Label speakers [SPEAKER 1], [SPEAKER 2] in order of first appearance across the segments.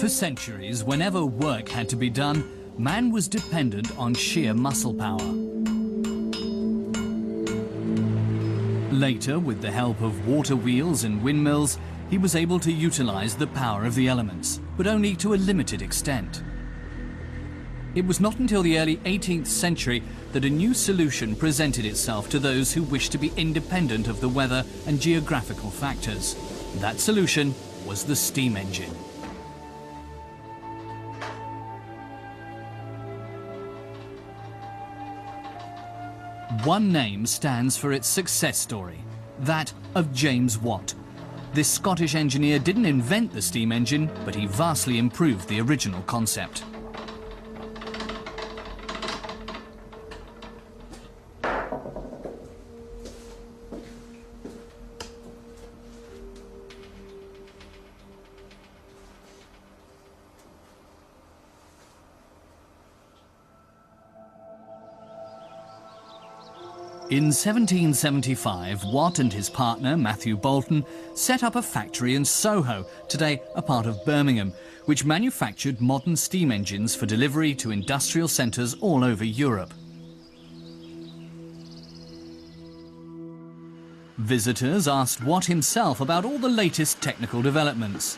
[SPEAKER 1] For centuries, whenever work had to be done, man was dependent on sheer muscle power. Later, with the help of water wheels and windmills, he was able to utilize the power of the elements, but only to a limited extent. It was not until the early 18th century that a new solution presented itself to those who wished to be independent of the weather and geographical factors. That solution was the steam engine. One name stands for its success story, that of James Watt. This Scottish engineer didn't invent the steam engine, but he vastly improved the original concept. In 1775, Watt and his partner, Matthew Boulton, set up a factory in Soho, today a part of Birmingham, which manufactured modern steam engines for delivery to industrial centres all over Europe. Visitors asked Watt himself about all the latest technical developments.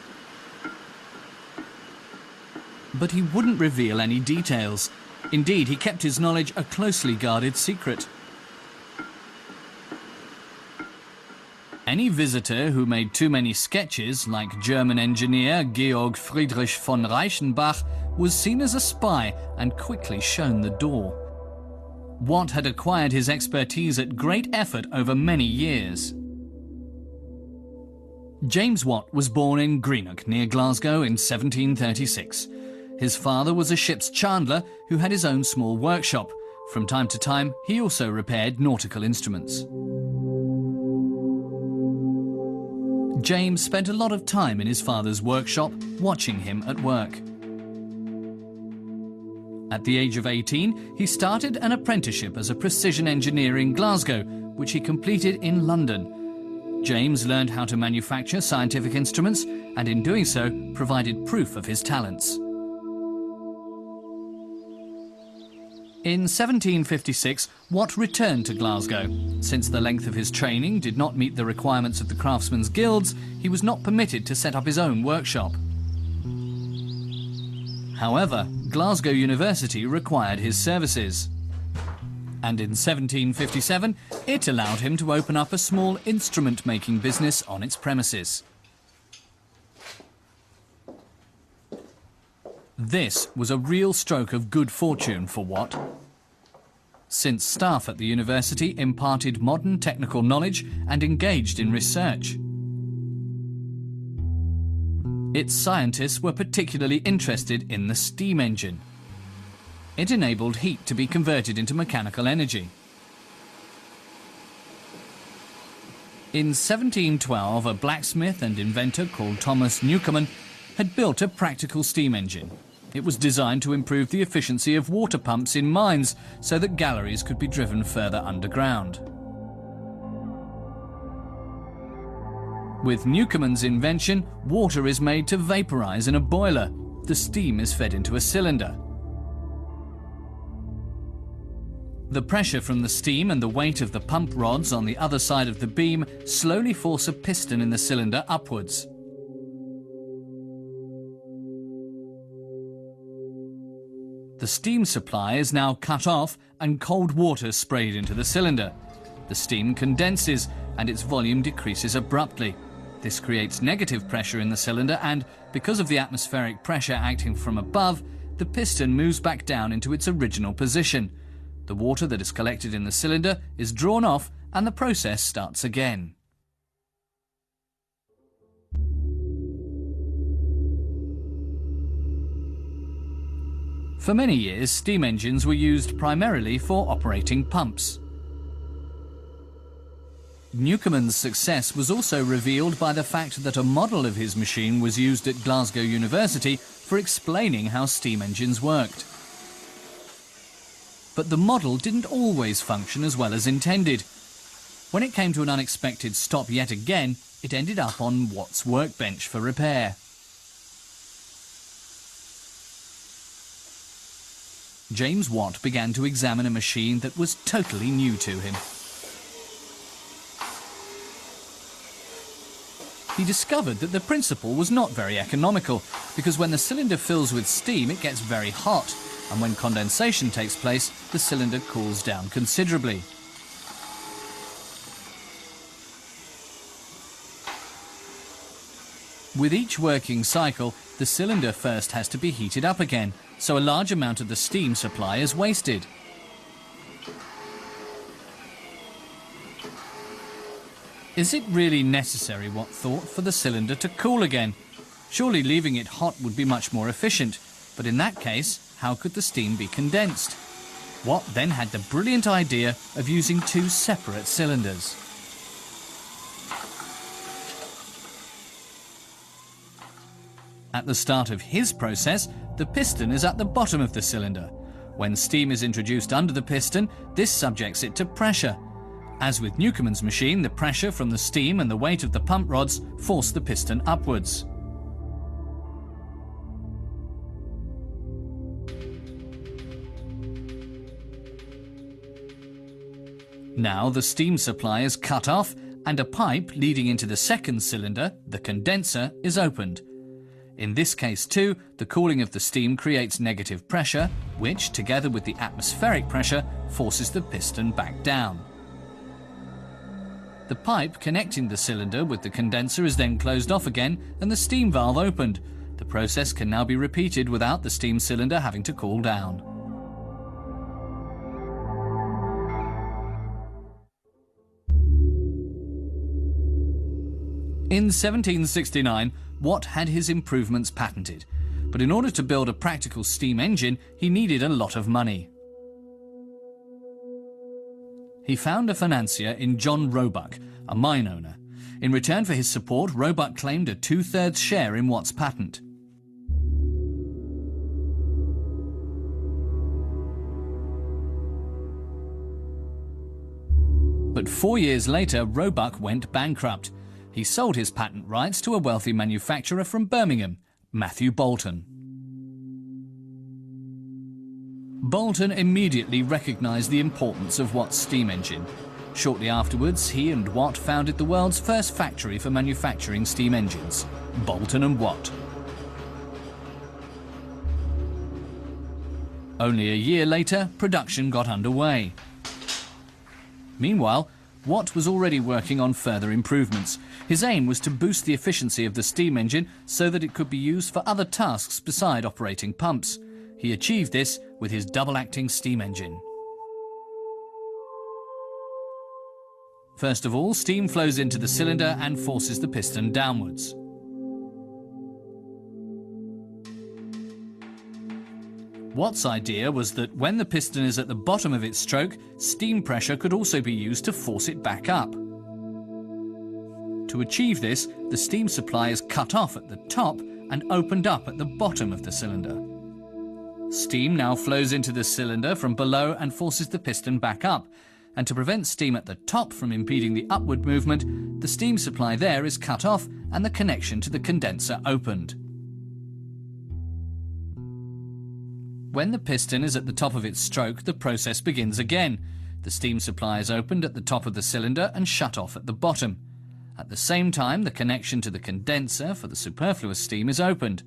[SPEAKER 1] But he wouldn't reveal any details. Indeed, he kept his knowledge a closely guarded secret. Any visitor who made too many sketches, like German engineer Georg Friedrich von Reichenbach, was seen as a spy and quickly shown the door. Watt had acquired his expertise at great effort over many years. James Watt was born in Greenock, near Glasgow, in 1736. His father was a ship's chandler who had his own small workshop. From time to time, he also repaired nautical instruments. James spent a lot of time in his father's workshop, watching him at work. At the age of 18, he started an apprenticeship as a precision engineer in Glasgow, which he completed in London. James learned how to manufacture scientific instruments, and in doing so, provided proof of his talents. In 1756, Watt returned to Glasgow. Since the length of his training did not meet the requirements of the craftsmen's guilds, he was not permitted to set up his own workshop. However, Glasgow University required his services. And in 1757, it allowed him to open up a small instrument-making business on its premises. This was a real stroke of good fortune for Watt. Since staff at the university imparted modern technical knowledge and engaged in research. Its scientists were particularly interested in the steam engine. It enabled heat to be converted into mechanical energy. In 1712, a blacksmith and inventor called Thomas Newcomen had built a practical steam engine. It was designed to improve the efficiency of water pumps in mines so that galleries could be driven further underground. With Newcomen's invention, water is made to vaporize in a boiler. The steam is fed into a cylinder. The pressure from the steam and the weight of the pump rods on the other side of the beam slowly force a piston in the cylinder upwards. The steam supply is now cut off and cold water sprayed into the cylinder. The steam condenses and its volume decreases abruptly. This creates negative pressure in the cylinder and, because of the atmospheric pressure acting from above, the piston moves back down into its original position. The water that is collected in the cylinder is drawn off and the process starts again. For many years, steam engines were used primarily for operating pumps. Newcomen's success was also revealed by the fact that a model of his machine was used at Glasgow University for explaining how steam engines worked. But the model didn't always function as well as intended. When it came to an unexpected stop yet again, it ended up on Watt's workbench for repair. James Watt began to examine a machine that was totally new to him. He discovered that the principle was not very economical, because when the cylinder fills with steam, it gets very hot, and when condensation takes place, the cylinder cools down considerably. With each working cycle, the cylinder first has to be heated up again, so a large amount of the steam supply is wasted. Is it really necessary, Watt thought, for the cylinder to cool again? Surely leaving it hot would be much more efficient, but in that case, how could the steam be condensed? Watt then had the brilliant idea of using two separate cylinders. At the start of his process, the piston is at the bottom of the cylinder. When steam is introduced under the piston, this subjects it to pressure. As with Newcomen's machine, the pressure from the steam and the weight of the pump rods force the piston upwards. Now the steam supply is cut off and a pipe leading into the second cylinder, the condenser, is opened. In this case too, the cooling of the steam creates negative pressure, which, together with the atmospheric pressure, forces the piston back down. The pipe connecting the cylinder with the condenser is then closed off again and the steam valve opened. The process can now be repeated without the steam cylinder having to cool down. In 1769, Watt had his improvements patented, but in order to build a practical steam engine, he needed a lot of money. He found a financier in John Roebuck, a mine owner. In return for his support, Roebuck claimed a 2/3 share in Watt's patent. But 4 years later, Roebuck went bankrupt. He sold his patent rights to a wealthy manufacturer from Birmingham, Matthew Boulton. Boulton immediately recognised the importance of Watt's steam engine. Shortly afterwards, he and Watt founded the world's first factory for manufacturing steam engines, Boulton and Watt. Only a year later, production got underway. Meanwhile, Watt was already working on further improvements. His aim was to boost the efficiency of the steam engine so that it could be used for other tasks beside operating pumps. He achieved this with his double-acting steam engine. First of all, steam flows into the cylinder and forces the piston downwards. Watt's idea was that when the piston is at the bottom of its stroke, steam pressure could also be used to force it back up. To achieve this, the steam supply is cut off at the top and opened up at the bottom of the cylinder. Steam now flows into the cylinder from below and forces the piston back up. And to prevent steam at the top from impeding the upward movement, the steam supply there is cut off and the connection to the condenser opened. When the piston is at the top of its stroke, the process begins again. The steam supply is opened at the top of the cylinder and shut off at the bottom. At the same time, the connection to the condenser for the superfluous steam is opened.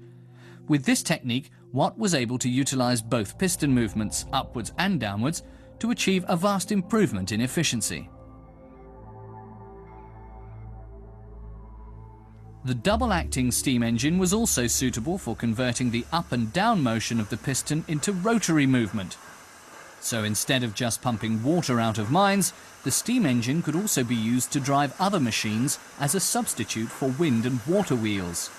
[SPEAKER 1] With this technique, Watt was able to utilise both piston movements, upwards and downwards, to achieve a vast improvement in efficiency. The double-acting steam engine was also suitable for converting the up and down motion of the piston into rotary movement. So instead of just pumping water out of mines, the steam engine could also be used to drive other machines as a substitute for wind and water wheels.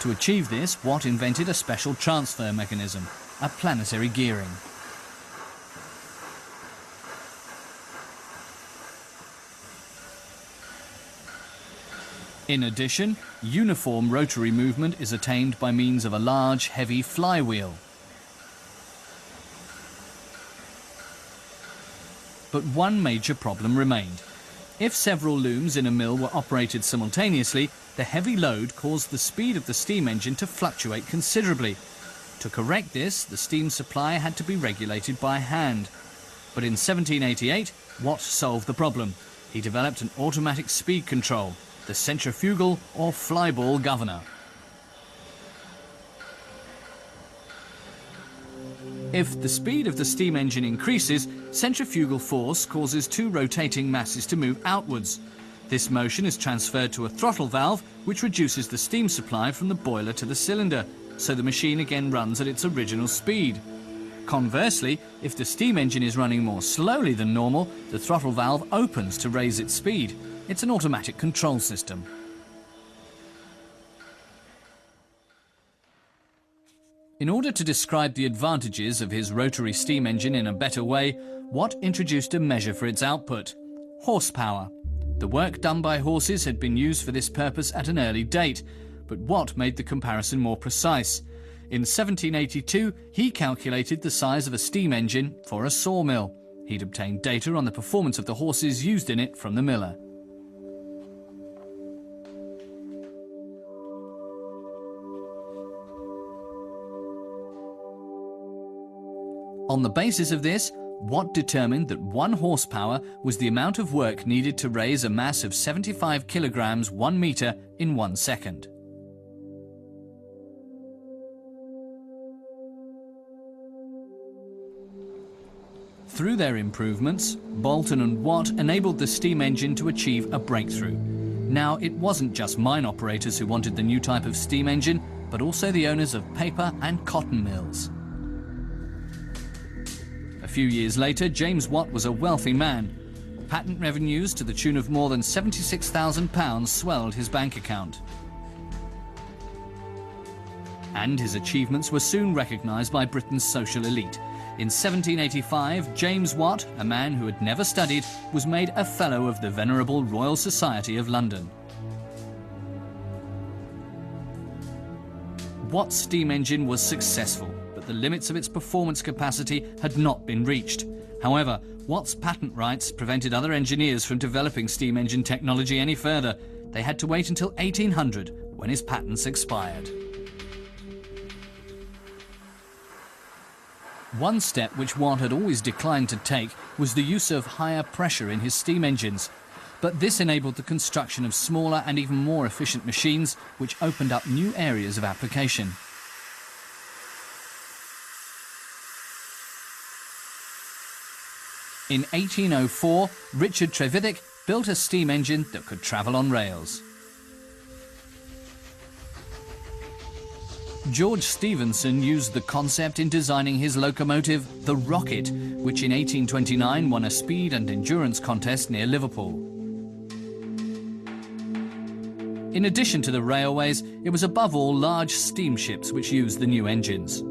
[SPEAKER 1] To achieve this, Watt invented a special transfer mechanism, a planetary gearing. In addition, uniform rotary movement is attained by means of a large, heavy flywheel. But one major problem remained. If several looms in a mill were operated simultaneously, the heavy load caused the speed of the steam engine to fluctuate considerably. To correct this, the steam supply had to be regulated by hand. But in 1788, Watt solved the problem. He developed an automatic speed control, the centrifugal or flyball governor. If the speed of the steam engine increases, centrifugal force causes two rotating masses to move outwards. This motion is transferred to a throttle valve, which reduces the steam supply from the boiler to the cylinder, so the machine again runs at its original speed. Conversely, if the steam engine is running more slowly than normal, the throttle valve opens to raise its speed. It's an automatic control system. In order to describe the advantages of his rotary steam engine in a better way, Watt introduced a measure for its output: horsepower. The work done by horses had been used for this purpose at an early date, but Watt made the comparison more precise. In 1782, he calculated the size of a steam engine for a sawmill. He'd obtained data on the performance of the horses used in it from the miller. On the basis of this, Watt determined that 1 horsepower was the amount of work needed to raise a mass of 75 kilograms 1 meter in 1 second. Through their improvements, Boulton and Watt enabled the steam engine to achieve a breakthrough. Now, it wasn't just mine operators who wanted the new type of steam engine, but also the owners of paper and cotton mills. A few years later, James Watt was a wealthy man. Patent revenues to the tune of more than £76,000 swelled his bank account. And his achievements were soon recognised by Britain's social elite. In 1785, James Watt, a man who had never studied, was made a Fellow of the Venerable Royal Society of London. Watt's steam engine was successful, but the limits of its performance capacity had not been reached. However, Watt's patent rights prevented other engineers from developing steam engine technology any further. They had to wait until 1800, when his patents expired. One step which Watt had always declined to take was the use of higher pressure in his steam engines. But this enabled the construction of smaller and even more efficient machines, which opened up new areas of application. In 1804, Richard Trevithick built a steam engine that could travel on rails. George Stephenson used the concept in designing his locomotive, the Rocket, which in 1829 won a speed and endurance contest near Liverpool. In addition to the railways, it was above all large steamships which used the new engines.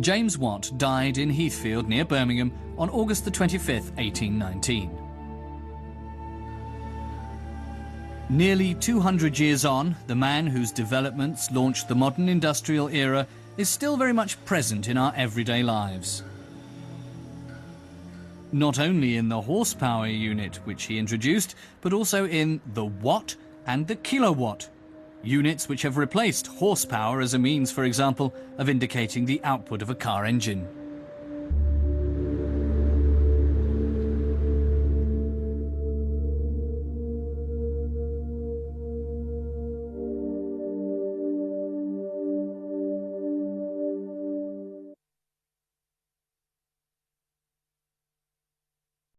[SPEAKER 1] James Watt died in Heathfield near Birmingham on August the 25th, 1819. Nearly 200 years on, the man whose developments launched the modern industrial era is still very much present in our everyday lives. Not only in the horsepower unit, which he introduced, but also in the watt and the kilowatt, units which have replaced horsepower as a means, for example, of indicating the output of a car engine.